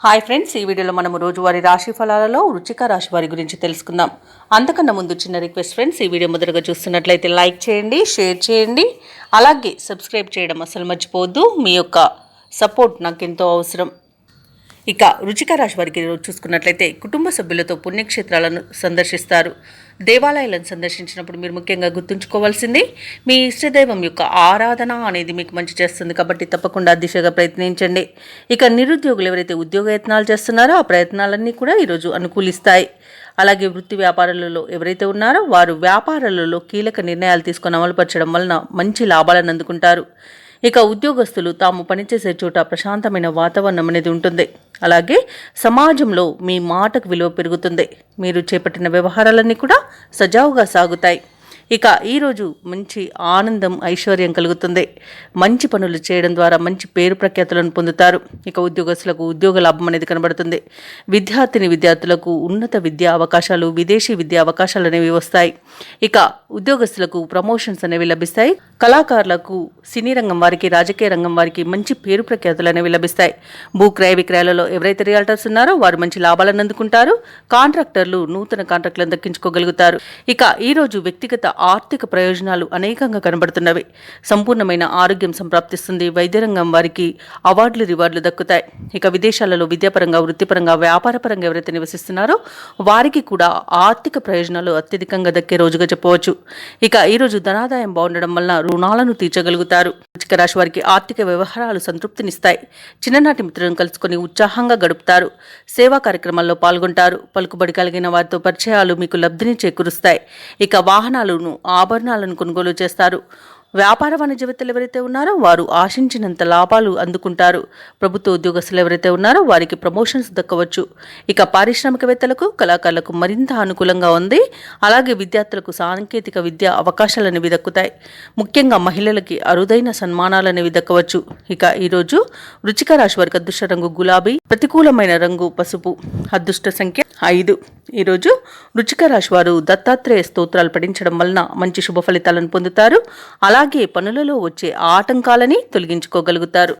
Hi friends, ఈ వీడియోలో మనము రోజువారీ రాశి ఫలాలలో వృశ్చిక రాశి వారి గురించి తెలుసుకుందాం. అంతకన్నా ముందు చిన్న రిక్వెస్ట్ ఫ్రెండ్స్, ఈ వీడియో మొదటగా చూస్తున్నట్లయితే లైక్ చేయండి, షేర్ చేయండి, అలాగే సబ్స్క్రైబ్ చేయడం అసలు మర్చిపోవద్దు. మీ యొక్క సపోర్ట్ నాకు ఎంతో అవసరం. ఇక వృశ్చిక రాశి వారికి చూసుకున్నట్లయితే కుటుంబ సభ్యులతో పుణ్యక్షేత్రాలను సందర్శిస్తారు. దేవాలయాలను సందర్శించినప్పుడు మీరు ముఖ్యంగా గుర్తుంచుకోవాల్సింది మీ ఇష్టదైవం యొక్క ఆరాధన అనేది మీకు మంచి చేస్తుంది, కాబట్టి తప్పకుండా దిశగా ప్రయత్నించండి. ఇక నిరుద్యోగులు ఎవరైతే ఉద్యోగయత్నాలు చేస్తున్నారో ఆ ప్రయత్నాలన్నీ కూడా ఈరోజు అనుకూలిస్తాయి. అలాగే వృత్తి వ్యాపారాలలో ఎవరైతే ఉన్నారో వారు వ్యాపారాలలో కీలక నిర్ణయాలు తీసుకొని అమలుపరచడం వలన మంచి లాభాలను అందుకుంటారు. ఇక ఉద్యోగస్తులు తాము పనిచేసే చోట ప్రశాంతమైన వాతావరణం అనేది ఉంటుంది. అలాగే సమాజంలో మీ మాటకు విలువ పెరుగుతుంది. మీరు చేపట్టిన వ్యవహారాలన్నీ కూడా సజావుగా సాగుతాయి. ఇక ఈరోజు మంచి ఆనందం, ఐశ్వర్యం కలుగుతుంది. మంచి పనులు చేయడం ద్వారా మంచి పేరు ప్రఖ్యాతులను పొందుతారు. ఇక ఉద్యోగస్తులకు ఉద్యోగ లాభం అనేది కనబడుతుంది. విద్యార్థులకు ఉన్నత విద్యా అవకాశాలు, విదేశీ విద్యా అవకాశాలు అనేవి వస్తాయి. ఇక ఉద్యోగస్తులకు ప్రమోషన్స్ అనేవి లభిస్తాయి. కళాకారులకు, సినీ రంగం వారికి, రాజకీయ రంగం వారికి మంచి పేరు ప్రఖ్యాతులు అనేవి లభిస్తాయి. భూ క్రయ విక్రయాలలో ఎవరైతే రియల్టర్స్ ఉన్నారో వారు మంచి లాభాలను అందుకుంటారు. కాంట్రాక్టర్లు నూతన కాంట్రాక్టులను దక్కించుకోగలుగుతారు. ఇక ఈరోజు వ్యక్తిగత ఆర్థిక ప్రయోజనాలు అనేకంగా కనబడుతున్నవి. సంపూర్ణమైన ఆరోగ్యం సంప్రాప్తిస్తుంది. వైద్య రంగం వారికి అవార్డులు, రివార్డులు దక్కుతాయి. ఇక విదేశాలలో విద్యాపరంగా, వృత్తిపరంగా, వ్యాపారపరంగా ఎవరైతే నివసిస్తున్నారో వారికి కూడా ఆర్థిక ప్రయోజనాలు అత్యధికంగా దక్కే రోజుగా చెప్పవచ్చు. ఇక ఈరోజు ధనాదాయం బాగుండడం వలన రుణాలను తీర్చగలుగుతారు. వృశ్చిక రాశి వారికి ఆర్థిక వ్యవహారాలు సంతృప్తినిస్తాయి. చిన్ననాటి మిత్రులను కలుసుకొని ఉత్సాహంగా గడుపుతారు. సేవా కార్యక్రమాల్లో పాల్గొంటారు. పలుకుబడి కలిగిన వారితో పరిచయాలు మీకు లబ్ధిని చేకూరుస్తాయి. ఇక వాహనాలను, ఆభరణాలను కొనుగోలు చేస్తారు. వ్యాపార వాణిజ్యవేత్తలు ఎవరైతే ఉన్నారో వారు ఆశించినంత లాభాలు అందుకుంటారు. ప్రభుత్వ ఉద్యోగస్తులు ఎవరైతే ఉన్నారో వారికి ప్రమోషన్స్ దక్కవచ్చు. ఇక పారిశ్రామికవేత్తలకు, కళాకారులకు మరింత అనుకూలంగా ఉంది. అలాగే విద్యార్థులకు సాంకేతిక విద్యా అవకాశాలు అనేవి దక్కుతాయి. ముఖ్యంగా మహిళలకి అరుదైన సన్మానాలు అనేవి దక్కవచ్చు. ఇక ఈరోజు వృశ్చిక రాశి వారికి అదృష్ట రంగు గులాబీ, ప్రతికూలమైన రంగు పసుపు, అదృష్ట సంఖ్య 5. ఈరోజు వృశ్చిక రాశి వారు దత్తాత్రేయ స్తోత్రాలు పఠించడం వలన మంచి శుభ ఫలితాలను పొందుతారు. అలాగే పనులలో వచ్చే ఆటంకాలని తొలగించుకోగలుగుతారు.